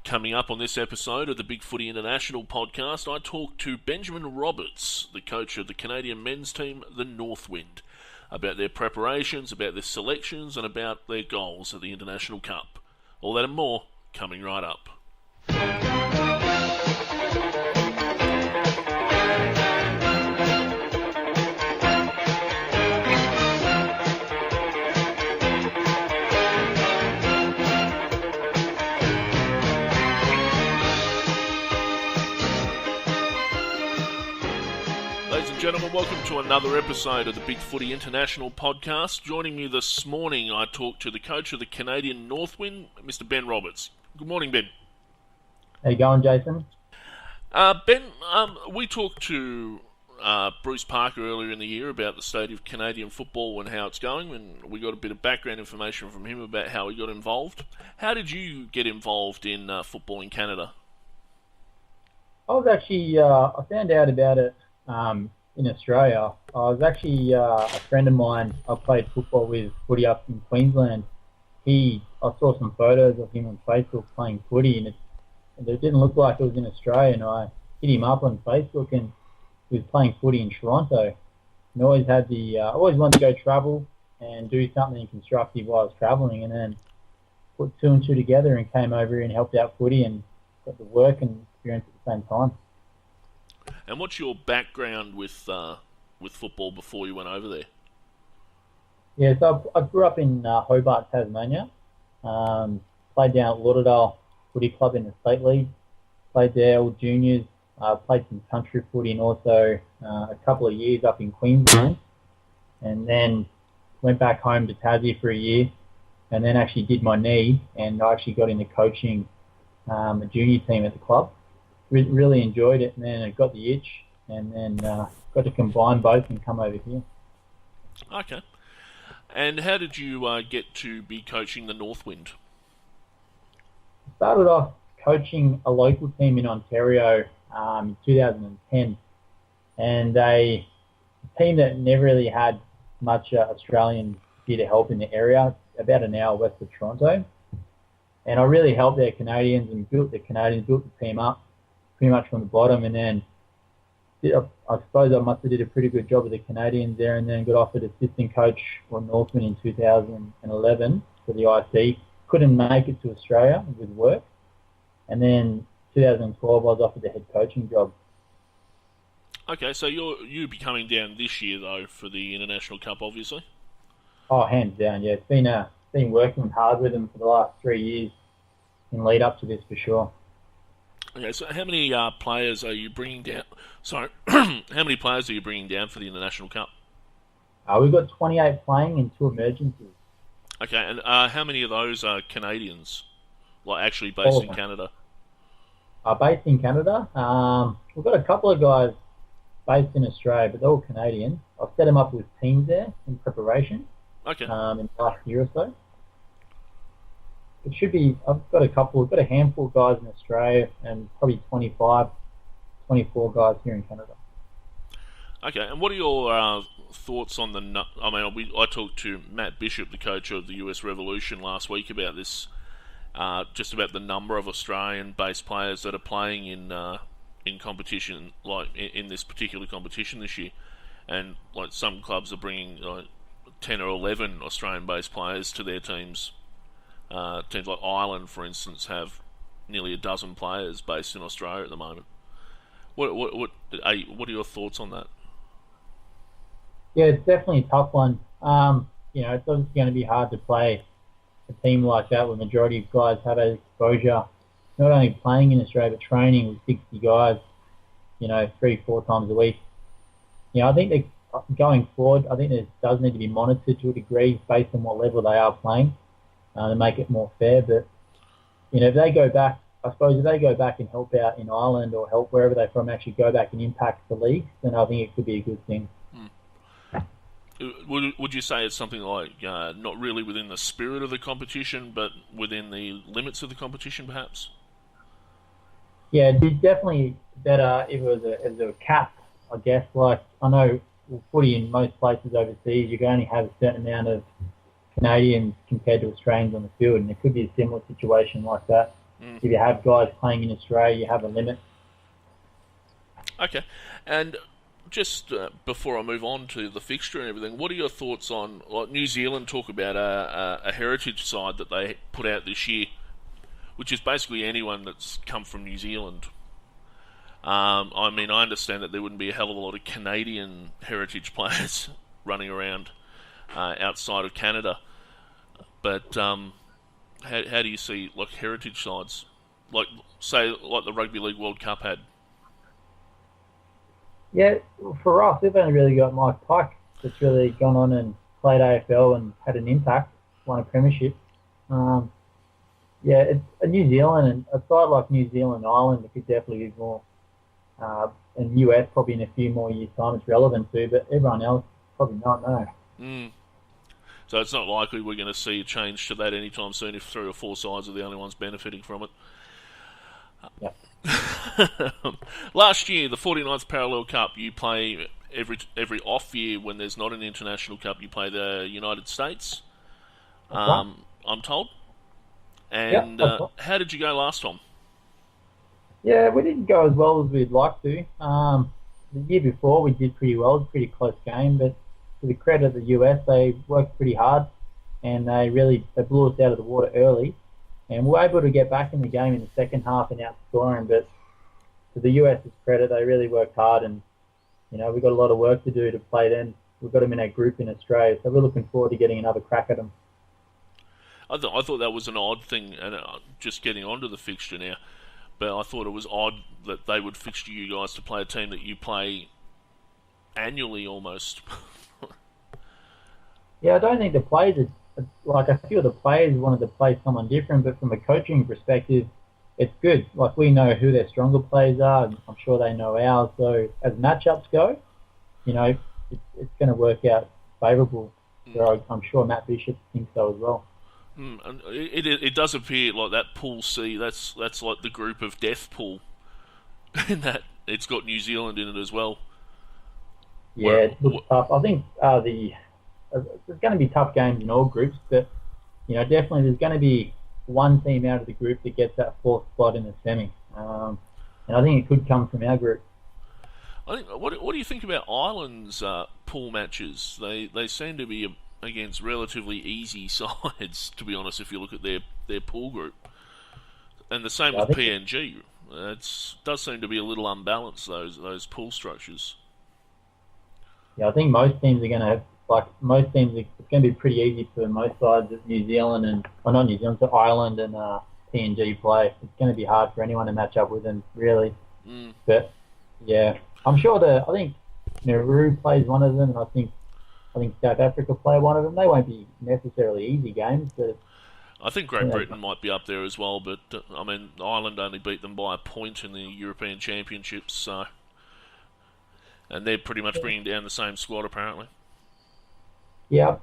Coming up on this episode of the Bigfooty International podcast, I talk to Benjamin Roberts, the coach of the Canadian men's team, the Northwind, about their preparations, about their selections, and about their goals at the International Cup. All that and more coming right up. Gentlemen, welcome to another episode of the Bigfooty International podcast. Joining me this morning, I talk to the coach of the Canadian Northwind, Mr. Ben Roberts. Good morning, Ben. How you going, Jason? Ben, we talked to Bruce Parker earlier in the year about the state of Canadian football and how it's going, and we got a bit of background information from him about how he got involved. How did you get involved in football in Canada? I was actually, I found out about it in Australia. I was actually a friend of mine I played football with footy up in Queensland. I saw some photos of him on Facebook playing footy, and it didn't look like it was in Australia, and I hit him up on Facebook, and he was playing footy in Toronto. And I always wanted to go travel and do something constructive while I was travelling, and then put two and two together and came over here and helped out footy and got the work and experience at the same time. And what's your background with football before you went over there? Yeah, so I grew up in Hobart, Tasmania. Played down at Lauderdale Footy Club in the State League. Played there all juniors. Played some country footy and also a couple of years up in Queensland. And then went back home to Tassie for a year. And then actually did my knee, and I actually got into coaching a junior team at the club. Really enjoyed it, and then I got the itch, and then got to combine both and come over here. Okay. And how did you get to be coaching the Northwind? I started off coaching a local team in Ontario in 2010, and a team that never really had much Australian theatre help in the area, about an hour west of Toronto. And I really helped their Canadians and built the team up pretty much from the bottom, and then I suppose I must have did a pretty good job with the Canadians there, and then got offered assistant coach for Northwind in 2011 for the IC. Couldn't make it to Australia with work, and then 2012 I was offered the head coaching job. Okay, so you'll be coming down this year though for the International Cup, obviously. Oh, hands down, yeah. It's been working hard with them for the last 3 years in lead up to this for sure. Okay, so how many players are you bringing down? Sorry, how many players are you bringing down for the International Cup? We've got 28 playing and 2 emergencies. Okay, and how many of those are Canadians, like actually based in Canada? Based in Canada. We've got a couple of guys based in Australia, but they're all Canadian. I've set them up with teams there in preparation. Okay. In the last year or so. It should be, I've got a handful of guys in Australia and probably 24 guys here in Canada. Okay, and what are your thoughts on I talked to Matt Bishop, the coach of the US Revolution, last week about this, just about the number of Australian-based players that are playing in competition, like in this particular competition this year. And like some clubs are bringing 10 or 11 Australian-based players to their teams. Teams like Ireland, for instance, have nearly a dozen players based in Australia at the moment. What are your thoughts on that? Yeah, it's definitely a tough one. It's obviously going to be hard to play a team like that where the majority of guys have that exposure, not only playing in Australia but training with 60 guys, 3-4 times a week. I think going forward, I think it does need to be monitored to a degree based on what level they are playing. To make it more fair, but if they go back, I suppose if they go back and help out in Ireland or help wherever they're from, actually go back and impact the league, then I think it could be a good thing. Would you say it's something like not really within the spirit of the competition, but within the limits of the competition, perhaps? Yeah, it'd be definitely better if it was a cap, I guess. Like, I know footy in most places overseas, you can only have a certain amount of Canadians compared to Australians on the field, and it could be a similar situation like that. If you have guys playing in Australia, you have a limit. Okay, and just before I move on to the fixture and everything, what are your thoughts on like New Zealand talk about a heritage side that they put out this year, which is basically anyone that's come from New Zealand. I mean, I understand that there wouldn't be a hell of a lot of Canadian heritage players running around outside of Canada, but how do you see like heritage sides, like say like the Rugby League World Cup had? Yeah, for us, we've only really got Mike Pike that's really gone on and played AFL and had an impact, won a premiership. Um, yeah, it's a New Zealand and a side like New Zealand, Ireland, that could definitely be more, and US probably in a few more years' time it's relevant to, but everyone else probably not, no. Mm. So it's not likely we're going to see a change to that anytime soon if 3 or 4 sides are the only ones benefiting from it. Yeah. Last year, the 49th Parallel Cup, you play every off year when there's not an international cup, you play the United States, Right. I'm told. Yeah, And that's right. how did you go last time? Yeah, we didn't go as well as we'd like to. The year before we did pretty well, it was a pretty close game, but to the credit of the US, they worked pretty hard and they blew us out of the water early, and we were able to get back in the game in the second half and outscore them. But to the US's credit, they really worked hard, and we've got a lot of work to do to play them. We've got them in our group in Australia, so we're looking forward to getting another crack at them. I thought that was an odd thing, and just getting onto the fixture now, but I thought it was odd that they would fixture you guys to play a team that you play annually almost. Yeah, I don't think the players like a few of the players wanted to play someone different, but from a coaching perspective, it's good. Like we know who their stronger players are, and I'm sure they know ours. So as matchups go, it's going to work out favourable. So I'm sure Matt Bishop thinks so as well. And it does appear like that pool C. That's like the group of death pool, in that it's got New Zealand in it as well. Yeah, it looks tough. I think there's going to be tough games in all groups, but definitely there's going to be one team out of the group that gets that fourth spot in the semi, and I think it could come from our group. I think. What do you think about Ireland's pool matches? They seem to be against relatively easy sides, to be honest. If you look at their pool group, and the same with PNG, it does seem to be a little unbalanced those pool structures. Yeah, I think most teams are going to most teams. It's going to be pretty easy for most sides at New Zealand not New Zealand, so Ireland and PNG play. It's going to be hard for anyone to match up with them, really. But yeah, I'm sure I think Nauru plays one of them, and I think South Africa play one of them. They won't be necessarily easy games, but I think Great Britain might be up there as well. But I mean, Ireland only beat them by a point in the European Championships, so and they're pretty much bringing down the same squad apparently. Yeah,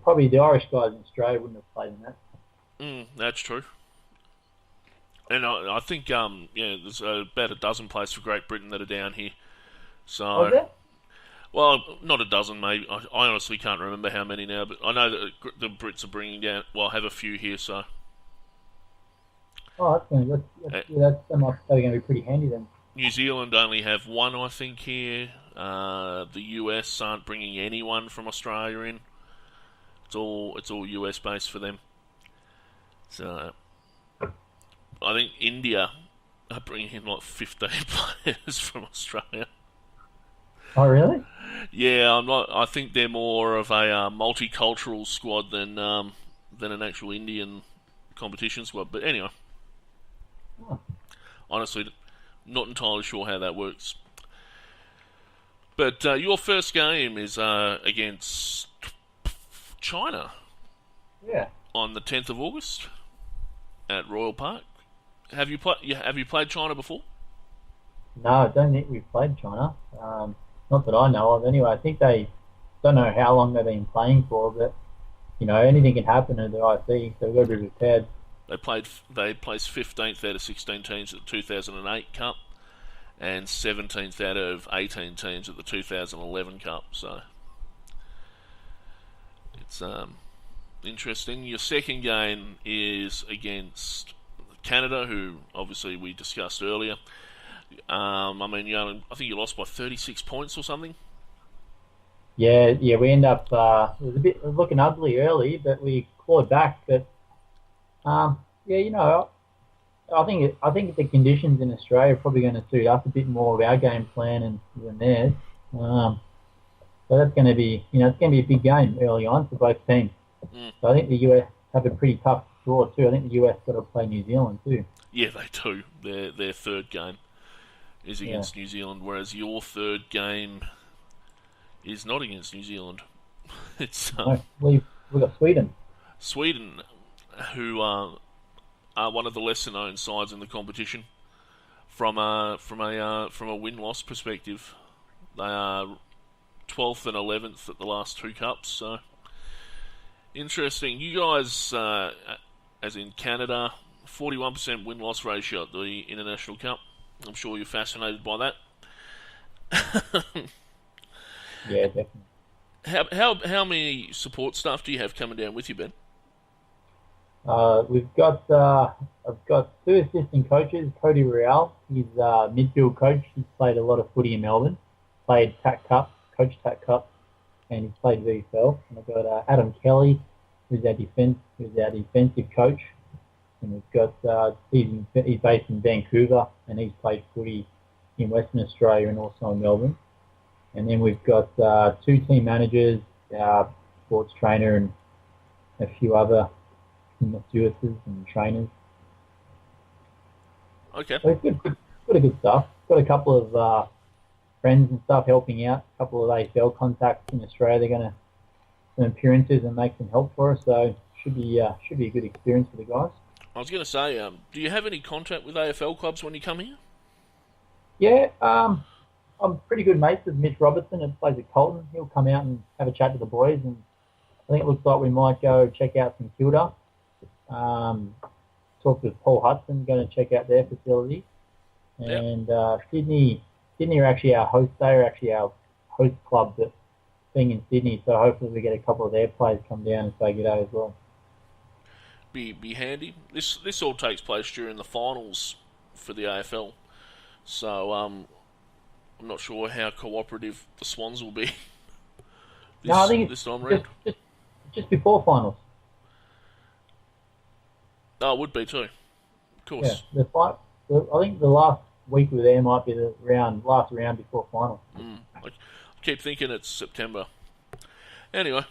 probably the Irish guys in Australia wouldn't have played in that. That's true. And I think there's about a dozen players for Great Britain that are down here. So, well, not a dozen, maybe. I honestly can't remember how many now, but I know that the Brits are bringing down. Well, I have a few here, so. Oh, that's probably going to be pretty handy then. New Zealand only have one, I think, here. The US aren't bringing anyone from Australia in. It's all US based for them. So I think India are bringing in like 15 players from Australia. Oh, really? Yeah, I think they're more of a multicultural squad than an actual Indian competition squad. But anyway, honestly, not entirely sure how that works. But your first game is against China. Yeah. On the 10th of August at Royal Park. Have you played China before? No, I don't think we've played China. Not that I know of. Anyway, I think they don't know how long they've been playing for, but anything can happen at the IC, so we've got to be prepared. They placed 15th out of 16 teams at the 2008 Cup, and 17th out of 18 teams at the 2011 Cup. So it's interesting. Your second game is against Canada, who obviously we discussed earlier. I mean, I think you lost by 36 points or something. Yeah, we end up it was looking ugly early, but we clawed back. But yeah, I think the conditions in Australia are probably going to suit us a bit more of our game plan than theirs. Um, so that's going to be, it's going to be a big game early on for both teams. Mm. So I think the US have a pretty tough draw too. I think the US got to play New Zealand too. Yeah, they do. Their third game is against New Zealand, whereas your third game is not against New Zealand. It's No, we've got Sweden. Sweden, who are one of the lesser-known sides in the competition. From a win-loss perspective, they are 12th and 11th at the last two cups. So interesting. You guys, as in Canada, 41% win-loss ratio at the International Cup. I'm sure you're fascinated by that. Yeah, definitely. How many support staff do you have coming down with you, Ben? I've got two assistant coaches. Cody Real, he's a midfield coach. He's played a lot of footy in Melbourne. Played TAC Cup, coached TAC Cup, and he's played VFL. And I've got Adam Kelly, who's our defensive coach. And we've got he's based in Vancouver, and he's played footy in Western Australia and also in Melbourne. And then we've got two team managers, sports trainer, and a few other stewardesses and trainers. Okay. So it's good stuff. Got a couple of friends and stuff helping out. A couple of AFL contacts in Australia. They're going to some appearances and make some help for us. So should be a good experience for the guys. I was going to say, do you have any contact with AFL clubs when you come here? Yeah, I'm pretty good mates with Mitch Robertson, who plays at Colton. He'll come out and have a chat to the boys, and I think it looks like we might go check out St Kilda. Talk with Paul Hudson, going to check out their facility. And Sydney are actually our host. They are actually our host club that's being in Sydney, so hopefully we get a couple of their players come down and say good day as well. Be handy. This all takes place during the finals for the AFL, so I'm not sure how cooperative the Swans will be. I think this time round. Just before finals. Oh, it would be too. Of course. Yeah, I think the last week we were there might be the last round before finals. I keep thinking it's September. Anyway.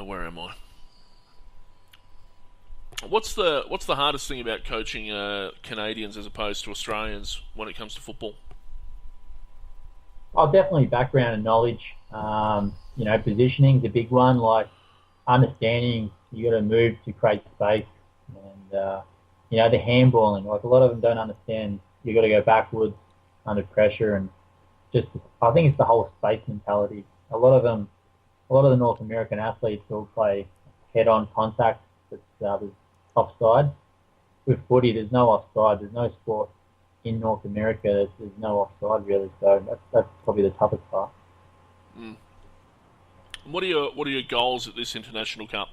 Where am I? What's the hardest thing about coaching Canadians as opposed to Australians when it comes to football? Oh, definitely background and knowledge. Positioning's a big one. Like understanding you got to move to create space, and the handballing. Like a lot of them don't understand. You got to go backwards under pressure, and I think it's the whole space mentality. A lot of the North American athletes will play head-on contact. There's offside. With footy, there's no offside. There's no sport in North America. There's no offside really. So that's probably the toughest part. Mm. What are your goals at this International Cup?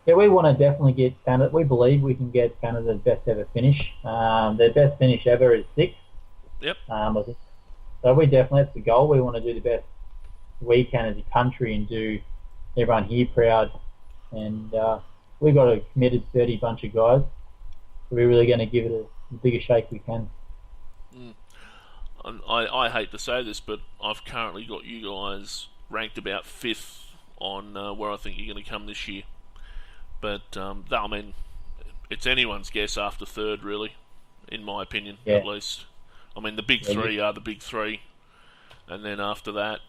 Yeah, we want to definitely get Canada. We believe we can get Canada's best ever finish. Their best finish ever is 6th. Yep. I think. So that's the goal. We want to do the best we can as a country and do everyone here proud. And we've got a committed 30 bunch of guys. So we're really going to give it the biggest shake we can. Mm. I hate to say this, but I've currently got you guys ranked about 5th on where I think you're going to come this year. But, I mean, it's anyone's guess after 3rd, really, in my opinion, at least. I mean, the big three are the big three. And then after that,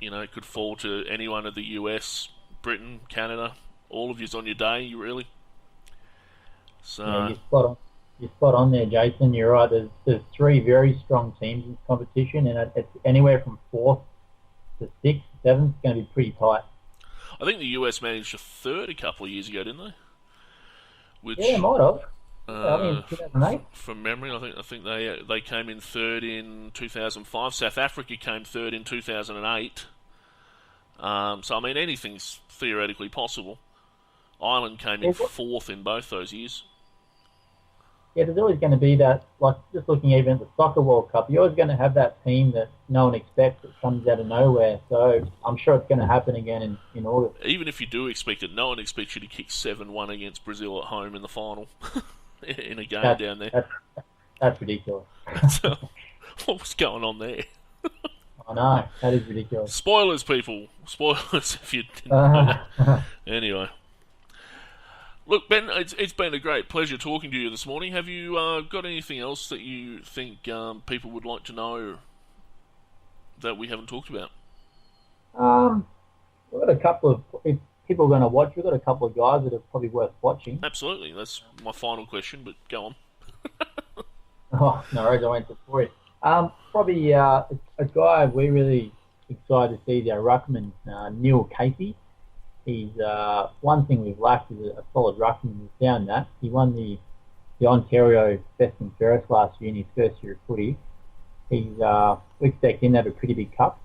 it could fall to anyone of the US, Britain, Canada. All of you's on your day, really. So you're spot on there, Jason. You're right. There's 3 very strong teams in this competition, and it's anywhere from 4th to 6th, 7th. It's going to be pretty tight. I think the US managed a 3rd a couple of years ago, didn't they? Yeah, might have. 2008. From memory, I think they came in 3rd in 2005. South Africa came 3rd in 2008. So, I mean, anything's theoretically possible. Ireland came in fourth in both those years. Yeah, there's always going to be that, like just looking even at the Soccer World Cup, you're always going to have that team that no one expects that comes out of nowhere. So I'm sure it's going to happen again in August. Even if you do expect it, no one expects you to kick 7-1 against Brazil at home in the final in a game down there. That's ridiculous. So, what was going on there? I know, that is ridiculous. Spoilers, people. Spoilers if you didn't know that. Anyway. Look, Ben, it's been a great pleasure talking to you this morning. Have you got anything else that you think people would like to know that we haven't talked about? We've got a couple of, if people are going to watch, we've got a couple of guys that are probably worth watching. Absolutely. That's my final question, but go on. Oh, no worries, I went for it. Probably a guy we're really excited to see is our ruckman, Neil Casey. He's one thing we've lacked is a solid ruckman. We found that he won the Ontario Best and Fairest last year in his first year of footy. We expect him to have a pretty big cup.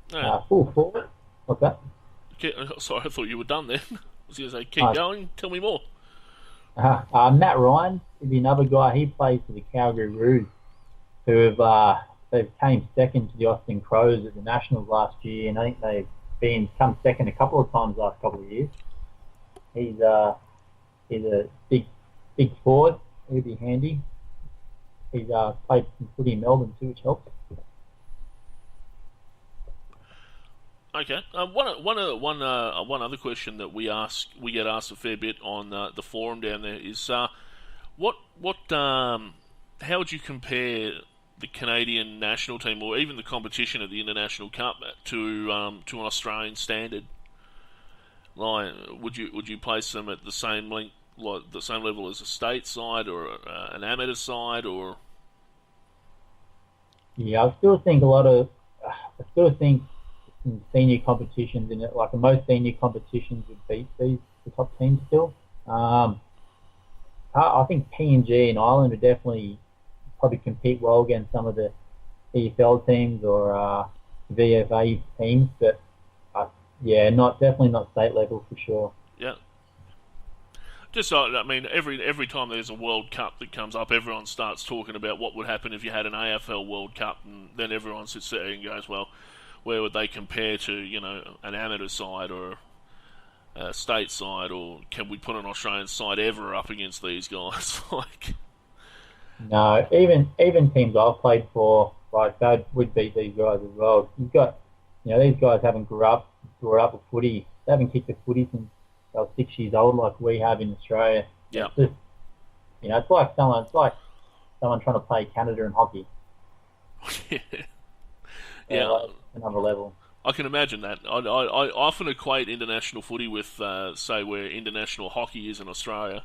Full forward. What's that? Okay, sorry, I thought you were done then. I was going to say, keep going. Tell me more. Matt Ryan is another guy. He plays for the Calgary Roos, who have they've came second to the Austin Crows at the Nationals last year, and I think they've come second a couple of times last couple of years. He's a big forward. He'll be handy. He's played some footy in Melbourne too, which helps. Okay. One other question that we get asked a fair bit on the forum down there is how would you compare the Canadian national team or even the competition at the International Cup to an Australian standard? Like, would you place them at the same length, like the same level as a state side or an amateur side, or? Yeah, I still think in senior competitions, in it, like the most senior competitions would beat the top teams still. I think PNG and Ireland would definitely probably compete well against some of the EFL teams or VFA teams, but definitely not state level for sure. Yeah. Just I mean, every time there's a World Cup that comes up, everyone starts talking about what would happen if you had an AFL World Cup, and then everyone sits there and goes, well, where would they compare to, an amateur side or a state side, or can we put an Australian side ever up against these guys? No, even teams I've played for, like, they would beat these guys as well. You've got, these guys haven't grew up with footy. They haven't kicked a footy since they were 6 years old, like we have in Australia. Yeah. It's just, it's like someone trying to play Canada in hockey. Yeah. Like another level. I can imagine that. I often equate international footy with, say, where international hockey is in Australia.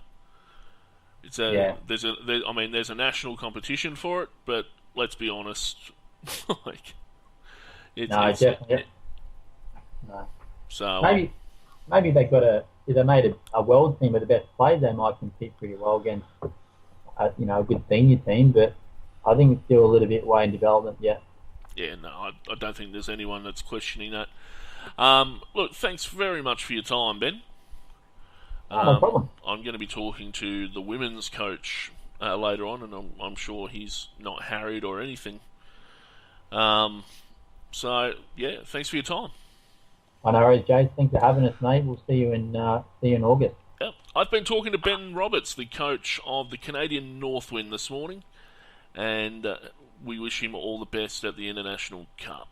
It's there's a national competition for it, but let's be honest, definitely. No. So maybe they if they made a world team of the best players, they might compete pretty well against a good senior team, but I think it's still a little bit way in development yet. Yeah, no, I don't think there's anyone that's questioning that. Look, thanks very much for your time, Ben. No problem. I'm going to be talking to the women's coach later on, and I'm sure he's not harried or anything. So, yeah, thanks for your time. I know, Jace. Thanks for having us, mate. We'll see you in August. Yep. I've been talking to Ben Roberts, the coach of the Canadian Northwind this morning, and we wish him all the best at the International Cup.